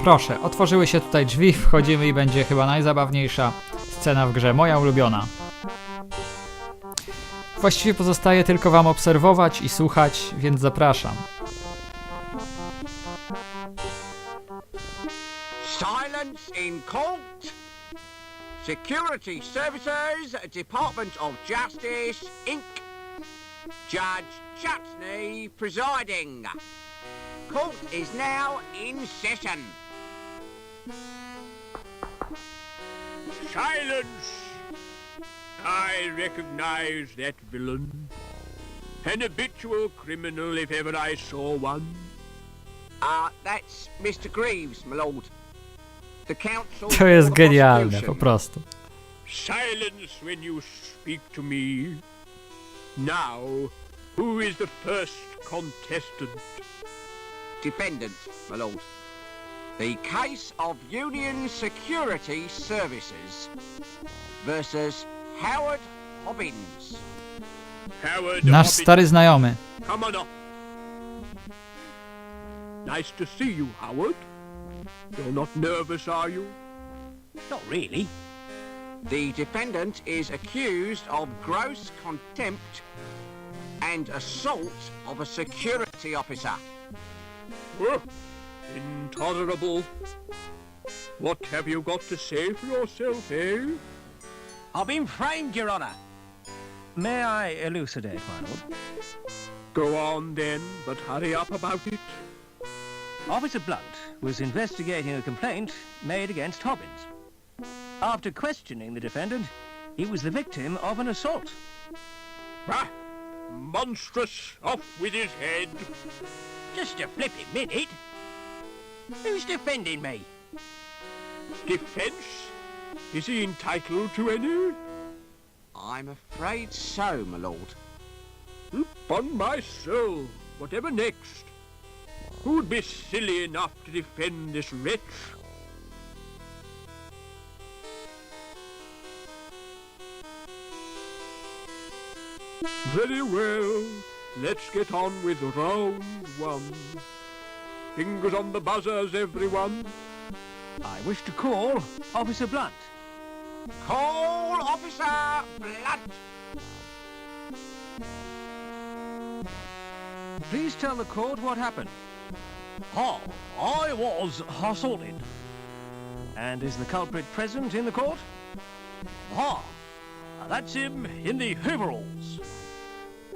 Proszę, otworzyły się tutaj drzwi, wchodzimy i będzie chyba najzabawniejsza scena w grze, moja ulubiona. Właściwie pozostaje tylko wam obserwować i słuchać, więc zapraszam. Silence in court. Security Services, Department of Justice, Inc. Judge Chutney presiding. Court is now in session. Silence! I recognize that villain. An habitual criminal if ever I saw one. That's Mr. Greaves, my lord. The counsel To jest for the genialne, prosecution. po prostu. Silence when you speak to me. Now, who is the first contestant? Defendant, my lord. The case of Union Security Services versus Howard Hobbins. Howard Nasz Hobbit. stary znajomy. Come on up. Nice to see you, Howard. You're not nervous, are you? Not really. The defendant is accused of gross contempt and assault of a security officer. Oh, intolerable. What have you got to say for yourself, eh? I've been framed, Your Honour. May I elucidate, my lord? Go on then, but hurry up about it. Officer Blunt was investigating a complaint made against Hobbins. After questioning the defendant, he was the victim of an assault. Ah, monstrous! Off with his head. Just a flipping minute. Who's defending me? Defence? Is he entitled to any? I'm afraid so, my lord. Upon my soul, whatever next? Who'd be silly enough to defend this wretch? Very well. Let's get on with round one. Fingers on the buzzers, everyone. I wish to call Officer Blunt. Call Officer Blunt. Please tell the court what happened. Oh, I was assaulted. And is the culprit present in the court? Ah, that's him in the overalls.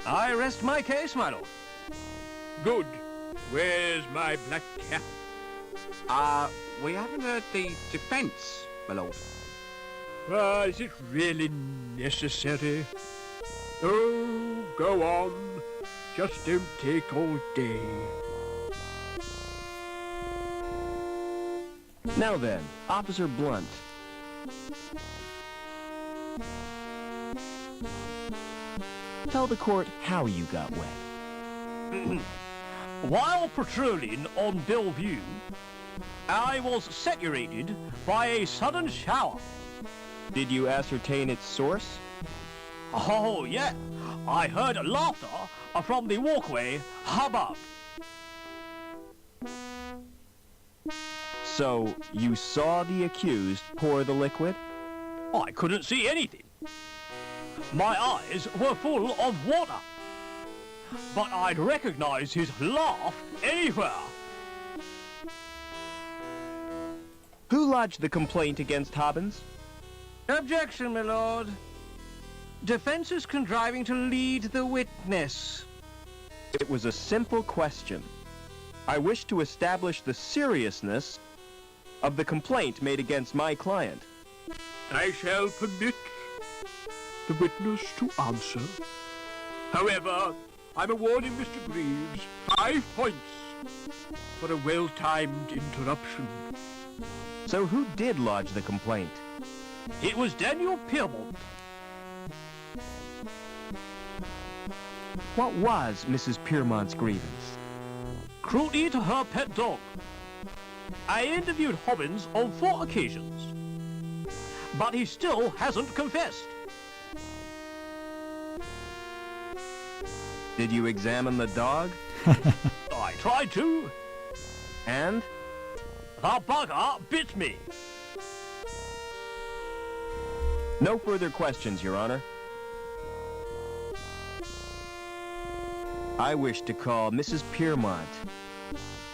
I rest my case, my lord. Good. Where's my black cap? We haven't heard the defence, my lord. Is it really necessary? Oh, go on. Just don't take all day. Now then, Officer Blunt. Tell the court how you got wet. While patrolling on Bellevue, I was saturated by a sudden shower. Did you ascertain its source? Oh, yeah. I heard laughter from the walkway above. So, you saw the accused pour the liquid? I couldn't see anything. My eyes were full of water. But I'd recognize his laugh anywhere. Who lodged the complaint against Hobbins? Objection, my lord. Defense is contriving to lead the witness. It was a simple question. I wish to establish the seriousness of the complaint made against my client. I shall permit the witness to answer. However, I'm awarding Mr. Greaves 5 points for a well-timed interruption. So who did lodge the complaint? It was Daniel Piermont. What was Mrs. Piermont's grievance? Cruelty to her pet dog. I interviewed Hobbins on 4 occasions, but he still hasn't confessed. Did you examine the dog? I tried to. And? The bugger bit me. No further questions, Your Honor. I wish to call Mrs. Piermont.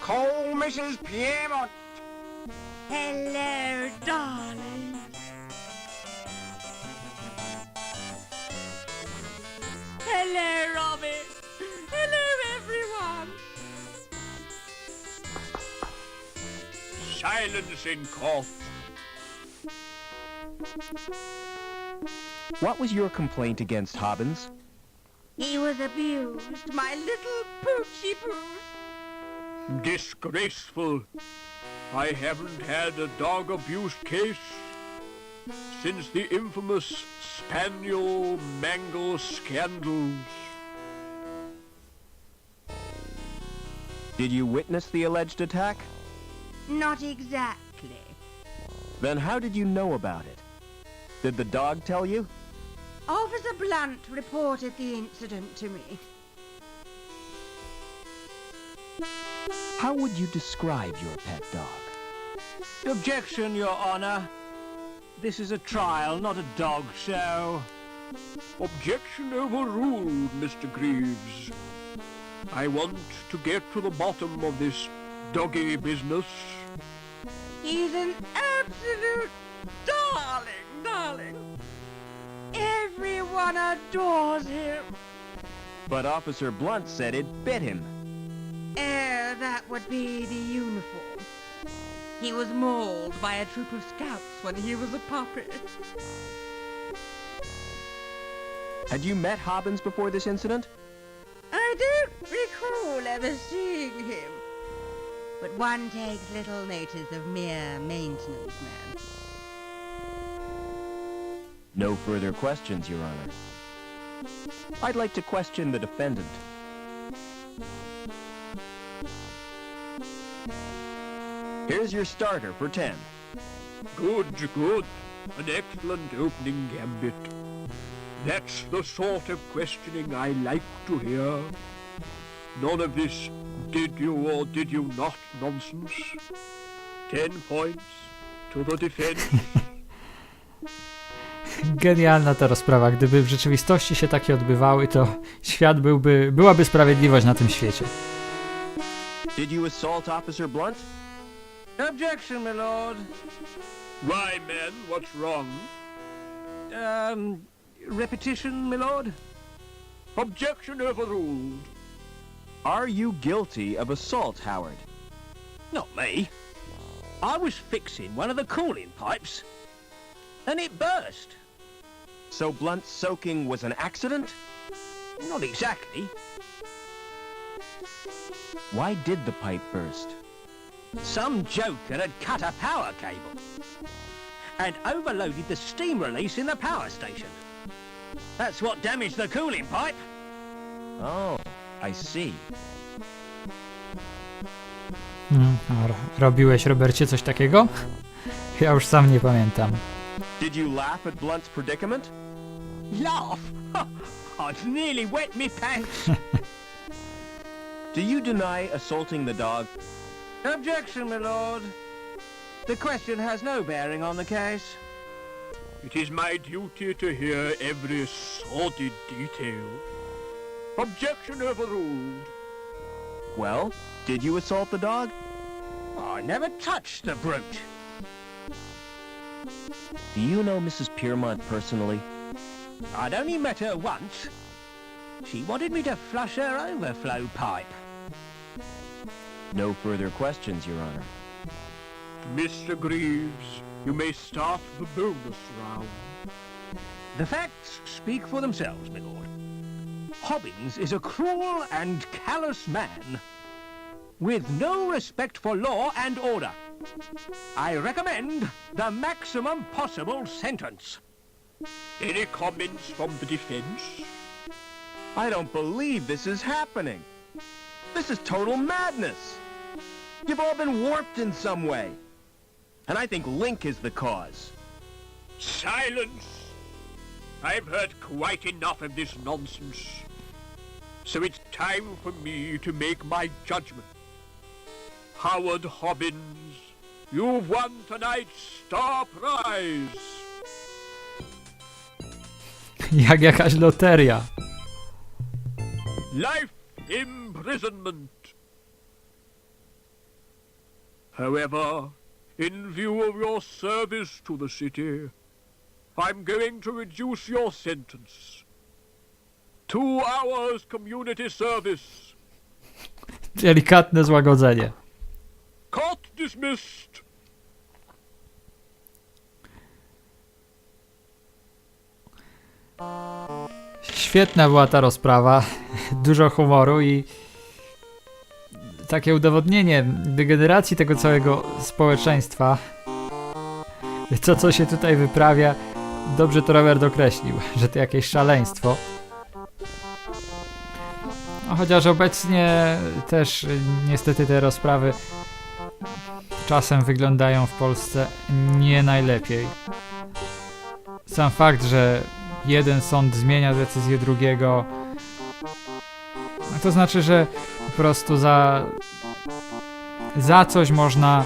Call Mrs. Piermont. Hello, darling. Hello, Robin. Hello, everyone. Silence in court. What was your complaint against Hobbins? He was abused, my little poochie poos. Disgraceful. I haven't had a dog abuse case since the infamous Spaniel Mangle scandals. Did you witness the alleged attack? Not exactly. Then how did you know about it? Did the dog tell you? Officer Blunt reported the incident to me. How would you describe your pet dog? Objection, Your Honor. This is a trial, not a dog show. Objection overruled, Mr. Greaves. I want to get to the bottom of this doggy business. He's an absolute darling. Everyone adores him. But Officer Blunt said it bit him. Oh, that would be the uniform. He was mauled by a troop of scouts when he was a puppy. Had you met Hobbins before this incident? I don't recall ever seeing him. But one takes little notice of mere maintenance men. No further questions, Your Honor. I'd like to question the defendant. Here's your starter for 10. Good. An excellent opening gambit. That's the sort of questioning I like to hear. None of this did you or did you not nonsense. 10 points to the defense. Genialna ta rozprawa. Gdyby w rzeczywistości się takie odbywały, to świat byłaby sprawiedliwość na tym świecie. Did you assault Officer Blunt? Objection, my lord. Why, man, what's wrong? Repetition, my lord? Objection overruled. Are you guilty of assault, Howard? Not me. I was fixing one of the cooling pipes, and it burst. So Blunt's soaking was an accident? Not exactly. Why did the pipe burst? Some joker had cut a power cable and overloaded the steam release in the power station. That's what damaged the cooling pipe. Oh, I see. Robiłeś, Robercie, coś takiego? Ja już sam nie pamiętam. Did you laugh at Blunt's predicament? Laugh? I'd nearly wet me pants. Do you deny assaulting the dog? Objection, my lord. The question has no bearing on the case. It is my duty to hear every sordid detail. Objection overruled. Well, did you assault the dog? I never touched the brute. Do you know Mrs. Piermont personally? I'd only met her once. She wanted me to flush her overflow pipe. No further questions, Your Honor. Mr. Greaves, you may start the bonus round. The facts speak for themselves, my lord. Hobbins is a cruel and callous man, with no respect for law and order. I recommend the maximum possible sentence. Any comments from the defense? I don't believe this is happening. This is total madness. You've all been warped in some way. And I think Link is the cause. Silence! I've heard quite enough of this nonsense. So it's time for me to make my judgment. Howard Hobbins You've won tonight's star prize. Jak jakaś loteria. Life imprisonment. However, in view of your service to the city, I'm going to reduce your sentence. 2 hours community service. Delikatne złagodzenie. Court dismissed. Świetna była ta rozprawa. Dużo humoru i takie udowodnienie degeneracji tego całego społeczeństwa. To, co się tutaj wyprawia, dobrze to Robert określił, że to jakieś szaleństwo. No, chociaż obecnie też niestety te rozprawy czasem wyglądają w Polsce nie najlepiej. Sam fakt, że jeden sąd zmienia decyzję drugiego, to znaczy, że po prostu za coś można,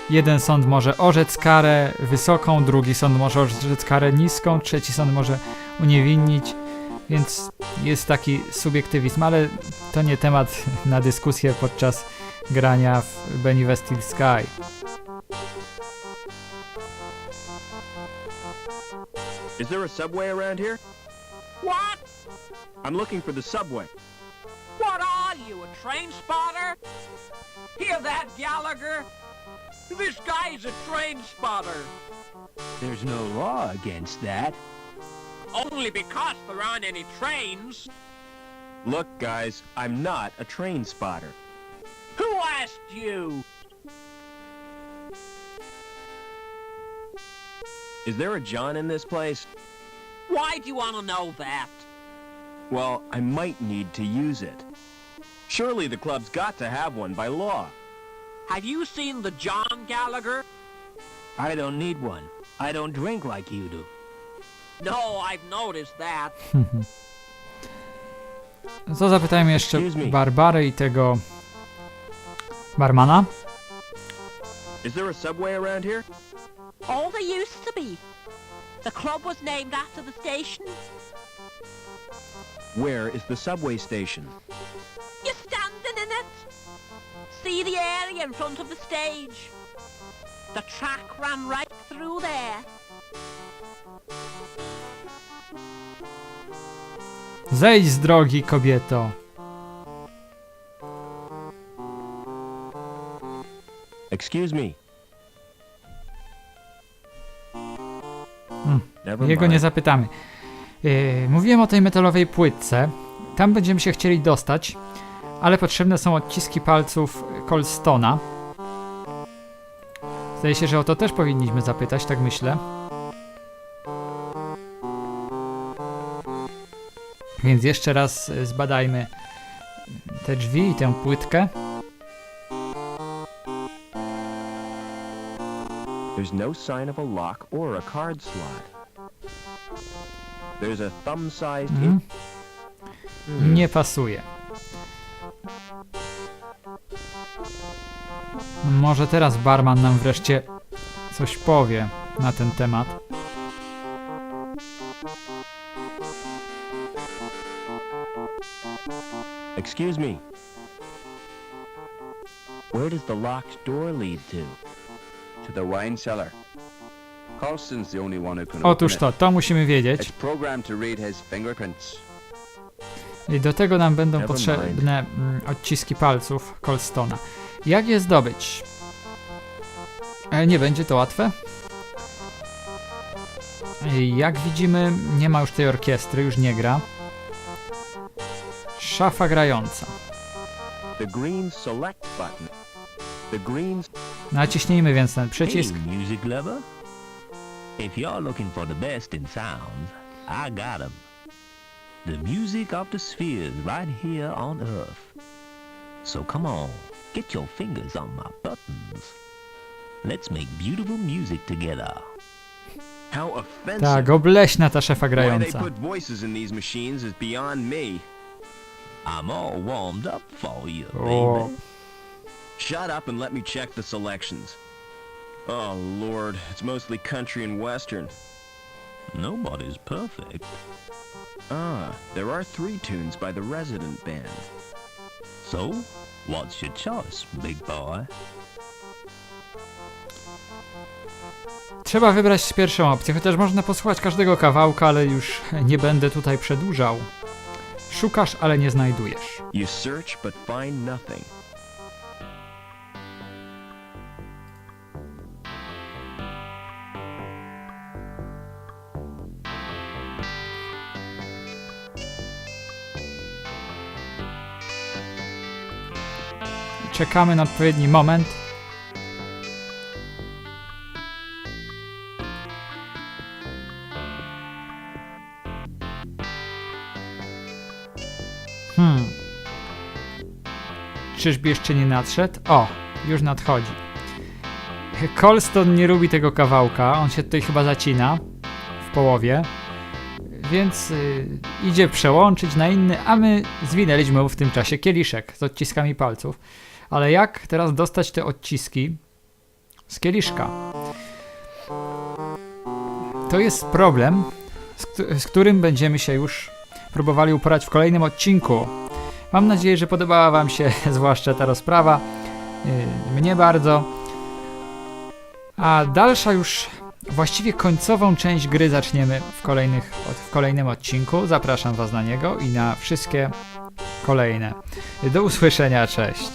jeden sąd może orzec karę wysoką, drugi sąd może orzec karę niską, trzeci sąd może uniewinnić, więc jest taki subiektywizm, ale to nie temat na dyskusję podczas grania w Benny the Steel Sky. Is there a subway around here? What? I'm looking for the subway. What are you, a train spotter? Hear that, Gallagher? This guy's a train spotter. There's no law against that. Only because there aren't any trains. Look, guys, I'm not a train spotter. Who asked you? Is there a John in this place? Why do you want to know that? Well, I might need to use it. Surely the club's got to have one by law. Have you seen the John Gallagher? I don't need one. I don't drink like you do. No, I've noticed that. To zapytajmy jeszcze Barbary i tego barmana. Is there a subway around here? Oh, there used to be. The club was named after the station. Where is the subway station? You're standing in it. See the area in front of the stage. The track ran right through there. Zejdź z drogi, kobieto. Excuse me. Never Jego nie mind. zapytamy. Mówiłem o tej metalowej płytce. Tam będziemy się chcieli dostać, ale potrzebne są odciski palców Colstona. Zdaje się, że o to też powinniśmy zapytać, tak myślę. Więc jeszcze raz zbadajmy te drzwi i tę płytkę. There's no sign of a lock or a card slot. There's a thumb-sized Nie pasuje. Może teraz barman nam wreszcie coś powie na ten temat. Excuse me. Where does the locked door lead to? To the wine cellar. Colston's the only one who can Otóż open to musimy it. wiedzieć. It's programmed to read his fingerprints. I do tego nam będą Never potrzebne odciski palców Colstona. Jak je zdobyć? Nie będzie to łatwe. Jak widzimy, nie ma już tej orkiestry, już nie gra. Szafa grająca. The green select button. The green... Naciśnijmy więc ten przycisk. Hey, music lover. If you're looking for the best in sounds, I got 'em. The music of the spheres right here on Earth. So come on, get your fingers on my buttons. Let's make beautiful music together. How offensive. Tak, obleśna ta szefa Why they grająca. put voices in these machines is beyond me. I'm all warmed up for you, O, baby. Shut up and let me check the selections. Oh, Lord. It's mostly country and western. Nobody's perfect. Ah, there are 3 tunes by the resident band. So, what's your choice, big boy? Trzeba wybrać pierwszą opcję, chociaż można posłuchać każdego kawałka, ale już nie będę tutaj przedłużał. Szukasz, ale nie znajdujesz. You search but find nothing. Czekamy na odpowiedni moment. Czyżby jeszcze nie nadszedł? O, już nadchodzi. Colston nie lubi tego kawałka, on się tutaj chyba zacina w połowie, więc idzie przełączyć na inny, a my zwinęliśmy mu w tym czasie kieliszek z odciskami palców. Ale jak teraz dostać te odciski z kieliszka? To jest problem, z którym będziemy się już próbowali uporać w kolejnym odcinku. Mam nadzieję, że podobała wam się zwłaszcza ta rozprawa. Mnie bardzo. A dalsza już, właściwie końcową część gry zaczniemy w kolejnym odcinku. Zapraszam was na niego i na wszystkie kolejne. Do usłyszenia, cześć.